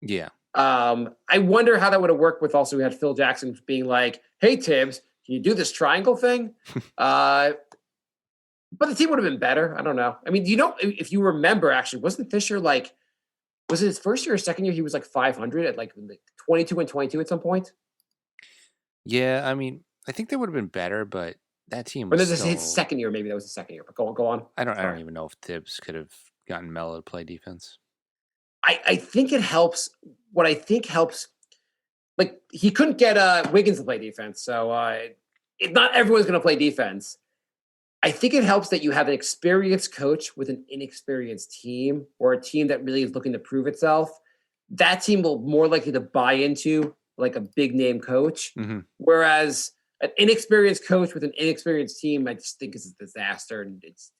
Yeah. I wonder how that would have worked with also we had Phil Jackson being like, "Hey Tibbs, can you do this triangle thing?" But the team would have been better. I don't know. I mean, if you remember, actually, wasn't Fisher like, was it his first year or second year? He was like 500 at like 22 and 22 at some point. Yeah, I mean, I think they would have been better, but that team Or was this is his still. second year. Maybe that was the second year. But go on. I don't Sorry. even know if Tibbs could have gotten Melo to play defense. I think it helps. What I think helps, like he couldn't get Wiggins to play defense, so not everyone's going to play defense. I think it helps that you have an experienced coach with an inexperienced team, or a team that really is looking to prove itself. That team will more likely to buy into like a big name coach, whereas an inexperienced coach with an inexperienced team, I just think is a disaster, and it's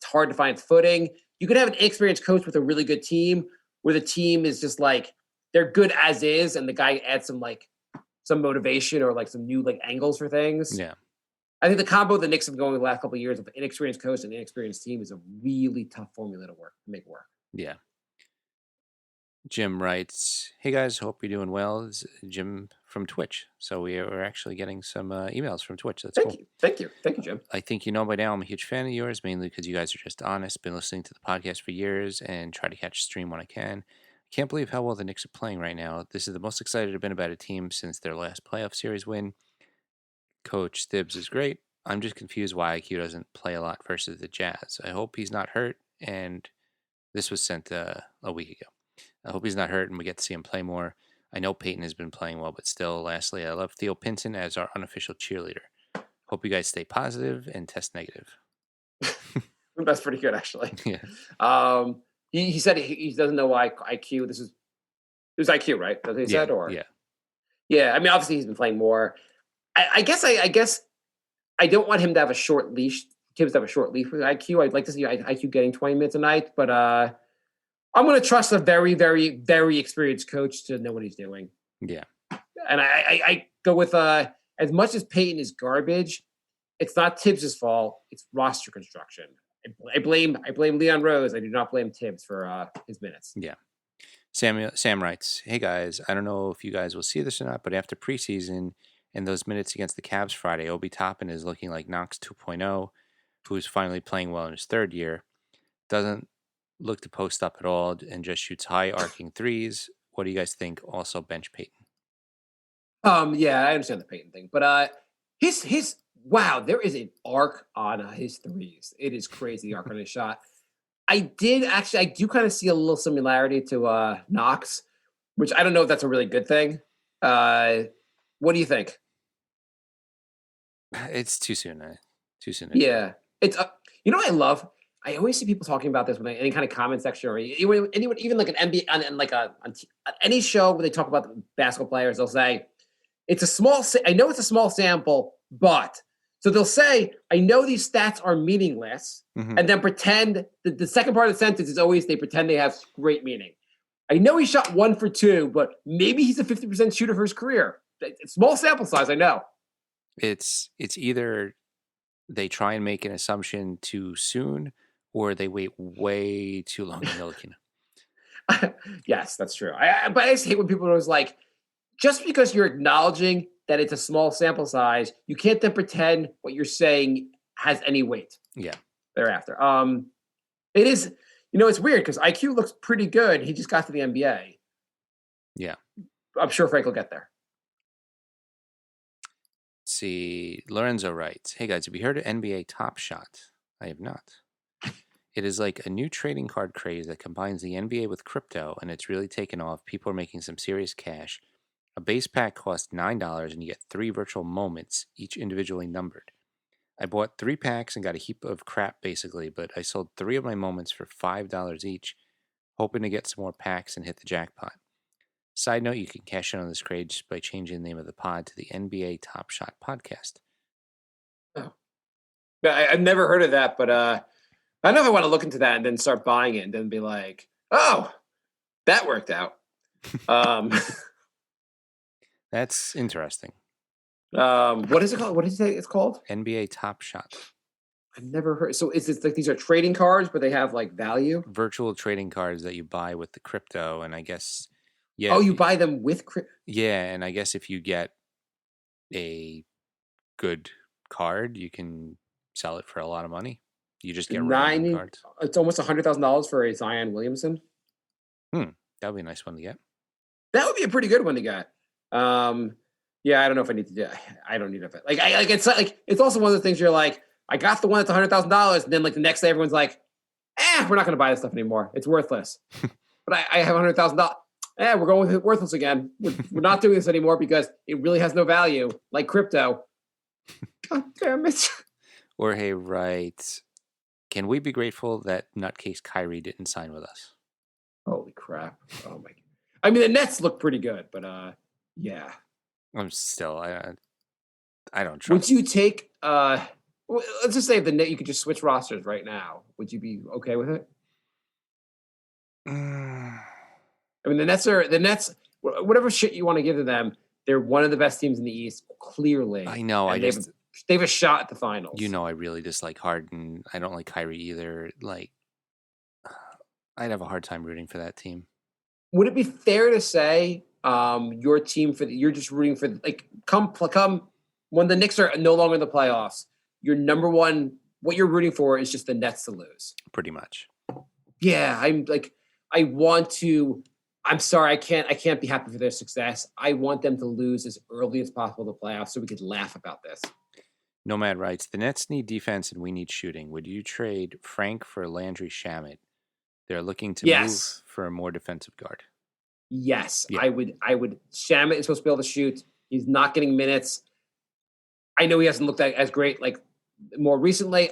hard to find footing. You could have an inexperienced coach with a really good team, where the team is just like they're good as is, and the guy adds some motivation or like some new like angles for things. Yeah. I think the combo the Knicks have been going the last couple of years of an inexperienced coach and an inexperienced team is a really tough formula to make work. Yeah. Jim writes, "Hey guys, hope you're doing well." It's Jim from Twitch. So we're actually getting some emails from Twitch. That's cool. Thank you, Jim. I think you know by now I'm a huge fan of yours, mainly because you guys are just honest. Been listening to the podcast for years and try to catch a stream when I can. Can't believe how well the Knicks are playing right now. This is the most excited I've been about a team since their last playoff series win. Coach Tibbs is great. I'm just confused why IQ doesn't play a lot versus the Jazz. I hope he's not hurt, and this was sent a week ago. I hope he's not hurt and we get to see him play more. I know Peyton has been playing well, but still, lastly, I love Theo Pinson as our unofficial cheerleader. Hope you guys stay positive and test negative. That's pretty good, actually. Yeah. He said he doesn't know why IQ. It was IQ, right? That's what he said, or yeah. I mean, obviously he's been playing more. I guess I don't want him to have a short leash. Tibbs to have a short leash with IQ. I'd like to see IQ getting 20 minutes a night, but I'm going to trust a very, very, very experienced coach to know what he's doing. Yeah. And I go with as much as Peyton is garbage, it's not Tibbs' fault. It's roster construction. I blame Leon Rose. I do not blame Tibbs for his minutes. Yeah. Sam writes, "Hey guys, I don't know if you guys will see this or not, but after preseason and those minutes against the Cavs Friday, Obi Toppin is looking like Knox 2.0, who's finally playing well in his third year. Doesn't look to post up at all and just shoots high arcing threes. What do you guys think? Also bench Peyton." Yeah, I understand the Peyton thing, but his wow, there is an arc on his threes. It is crazy, the arc on his shot. I do kind of see a little similarity to Knox, which I don't know if that's a really good thing. What do you think? It's too soon. Yeah, it's what I love. I always see people talking about this when any kind of comment section or anyone, even like an NBA on any show where they talk about the basketball players. They'll say it's a small. I know it's a small sample, but so they'll say I know these stats are meaningless, and then pretend that the second part of the sentence is always they pretend they have great meaning. I know he shot 1 for 2, but maybe he's a 50% shooter for his career. It's small sample size, I know. It's either they try and make an assumption too soon, or they wait way too long to look. Yes, that's true. But I just hate when people are always like, just because you're acknowledging that it's a small sample size, you can't then pretend what you're saying has any weight. Yeah. Thereafter, it is. It's weird because IQ looks pretty good. He just got to the NBA. Yeah. I'm sure Frank will get there. Let's see. Lorenzo writes, "Hey guys, have you heard of NBA Top Shot?" I have not. It is like a new trading card craze that combines the NBA with crypto, and it's really taken off. People are making some serious cash. A base pack costs $9, and you get 3 virtual moments, each individually numbered. I bought 3 packs and got a heap of crap, basically, but I sold 3 of my moments for $5 each, hoping to get some more packs and hit the jackpot. Side note, you can cash in on this craze just by changing the name of the pod to the NBA Top Shot Podcast. Oh. I've never heard of that, but I don't know if I want to look into that and then start buying it and then be like, oh, that worked out. That's interesting. What is it called? What did you say it's called? NBA Top Shot. I've never heard. So is it like these are trading cards, but they have like value? Virtual trading cards that you buy with the crypto, and I guess yeah. Oh, you buy them with crypto? Yeah, and I guess if you get a good card, you can sell it for a lot of money. You just get random cards. It's almost $100,000 for a Zion Williamson. That would be a nice one to get. That would be a pretty good one to get. Yeah, I don't know if I need to do. I don't need it. Like, it's also one of the things you're like, I got the one that's $100,000, and then like the next day everyone's like, we're not going to buy this stuff anymore. It's worthless. But I have $100,000. We're going with it worthless again. We're not doing this anymore because it really has no value, like crypto. God damn it. Or hey, right. Can we be grateful that nutcase Kyrie didn't sign with us? Holy crap. Oh my. I mean, the Nets look pretty good, but yeah. I'm still, I don't trust. Would you take, let's just say the Net, you could just switch rosters right now. Would you be okay with it? I mean, the Nets, whatever shit you want to give to them, they're one of the best teams in the East, clearly. I know. They have a shot at the finals. You know, I really dislike Harden. I don't like Kyrie either. Like, I'd have a hard time rooting for that team. Would it be fair to say your team you're just rooting for like come when the Knicks are no longer in the playoffs? Your number one, what you're rooting for is just the Nets to lose. Pretty much. Yeah, I'm sorry, I can't be happy for their success. I want them to lose as early as possible in the playoffs so we could laugh about this. Nomad writes, the Nets need defense and we need shooting. Would you trade Frank for Landry Shamet? They're looking to move for a more defensive guard. Yes, yeah. I would. Shamet is supposed to be able to shoot. He's not getting minutes. I know he hasn't looked as great like more recently.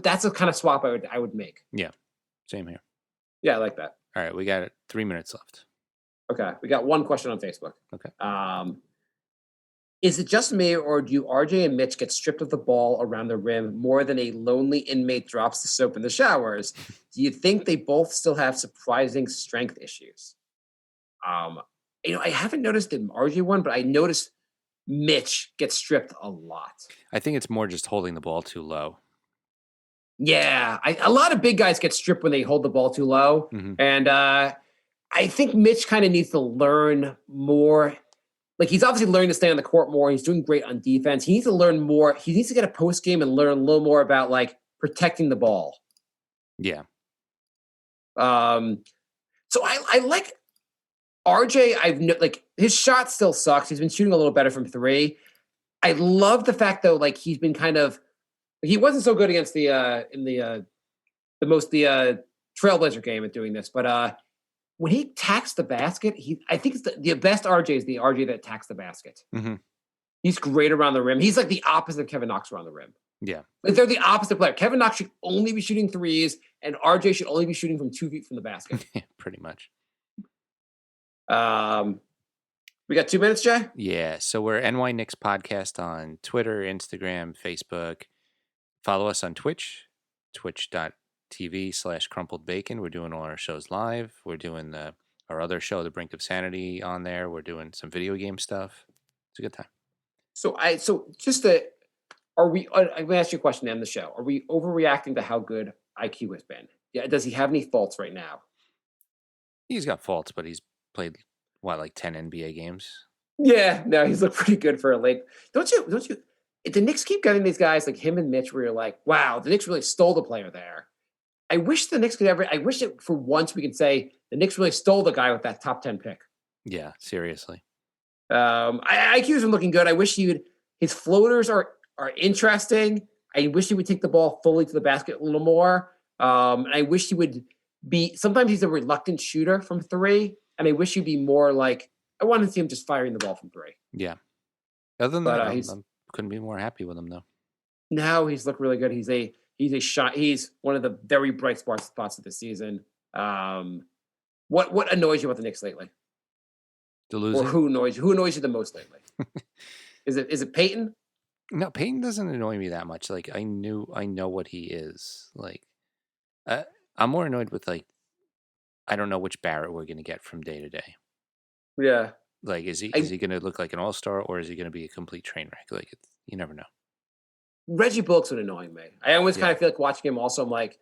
That's a kind of swap I would make. Yeah, same here. Yeah, I like that. All right, we got 3 minutes left. Okay, we got one question on Facebook. Okay. Is it just me, or do RJ and Mitch get stripped of the ball around the rim more than a lonely inmate drops the soap in the showers? Do you think they both still have surprising strength issues? I haven't noticed the RJ one, but I noticed Mitch gets stripped a lot. I think it's more just holding the ball too low. Yeah, a lot of big guys get stripped when they hold the ball too low. Mm-hmm. And I think Mitch kind of needs to learn more. Like, he's obviously learning to stay on the court more. He's doing great on defense. He needs to learn more. He needs to get a post game and learn a little more about, like, protecting the ball. Yeah. So I like RJ. His shot still sucks. He's been shooting a little better from three. I love the fact, though, like, he's been kind of – he wasn't so good against the Trailblazer game at doing this. But when he attacks the basket, I think it's the best RJ is the RJ that attacks the basket. Mm-hmm. He's great around the rim. He's like the opposite of Kevin Knox around the rim. Yeah. Like, they're the opposite player. Kevin Knox should only be shooting threes, and RJ should only be shooting from 2 feet from the basket. Yeah, pretty much. We got 2 minutes, Jay? Yeah. So we're NY Knicks Podcast on Twitter, Instagram, Facebook. Follow us on Twitch, twitch.tv/crumpledbacon. We're doing all our shows live. We're doing our other show, The Brink of Sanity, on there. We're doing some video game stuff. It's a good time. I'm going to ask you a question to end the show. Are we overreacting to how good IQ has been? Yeah. Does he have any faults right now? He's got faults, but he's played, like 10 NBA games? Yeah. No, he's looked pretty good for a late. Don't you? The Knicks keep getting these guys like him and Mitch where you're like, wow, the Knicks really stole the player there. I wish the Knicks I wish that for once we could say the Knicks really stole the guy with that top 10 pick. Yeah, seriously. IQ's been looking good. I wish his floaters are interesting. I wish he would take the ball fully to the basket a little more. And I wish he would sometimes he's a reluctant shooter from three. And I wish he'd be more like, I want to see him just firing the ball from three. Yeah. Other than that, I couldn't be more happy with him though. Now he's looked really good. He's one of the very bright spots of the season. What annoys you about the Knicks lately? The losing? Or who annoys you the most lately? Is it Peyton? No, Peyton doesn't annoy me that much. Like, I know what he is. Like, I'm more annoyed with, like, I don't know which Barrett we're going to get from day to day. Yeah. Like, is he going to look like an all-star, or is he going to be a complete train wreck? Like, you never know. Reggie Bullock's been annoying me. I always kind of feel like watching him. Also, I'm like,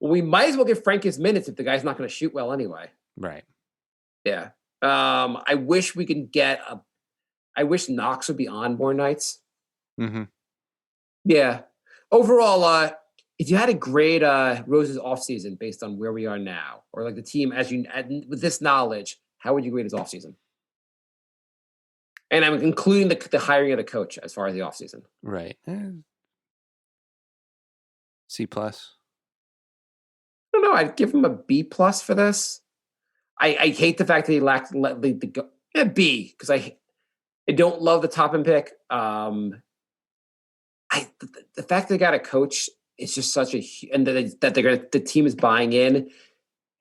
well, we might as well give Frank his minutes if the guy's not going to shoot well anyway. Right. Yeah. I wish we could get a. I wish Knox would be on more nights. Mm-hmm. Yeah. Overall, if you had to grade Rose's offseason based on where we are now, or like the team with this knowledge, how would you grade his offseason? And I'm including the hiring of the coach as far as the offseason. Right. C+. I don't know. I'd give him a B+ for this. I hate the fact that he lacked the B, because I don't love the Toppin pick. The fact they got a coach is just such a and that the team is buying in.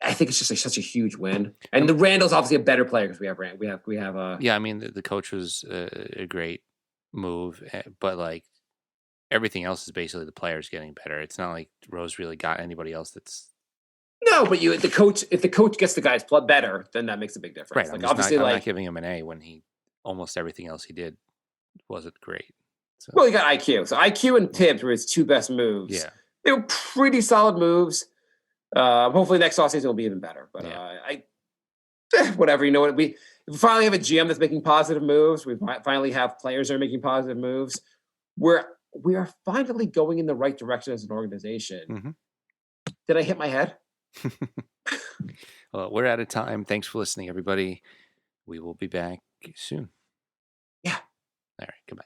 I think it's just like such a huge win. And the Randall's obviously a better player because we have Rand. We have yeah, I mean the coach was a great move, but like everything else is basically the players getting better. It's not like Rose really got anybody else that's. No, but if the coach gets the guys better, then that makes a big difference. Right. Like I'm not giving him an A when almost everything else he did wasn't great. So. Well, he got IQ. So IQ and Tibbs were his two best moves. Yeah. They were pretty solid moves. Hopefully next offseason will be even better. But whatever. You know what? We finally have a GM that's making positive moves. We finally have players that are making positive moves. We are finally going in the right direction as an organization. Mm-hmm. Did I hit my head? Well, we're out of time. Thanks for listening, everybody. We will be back soon. Yeah. All right. Goodbye.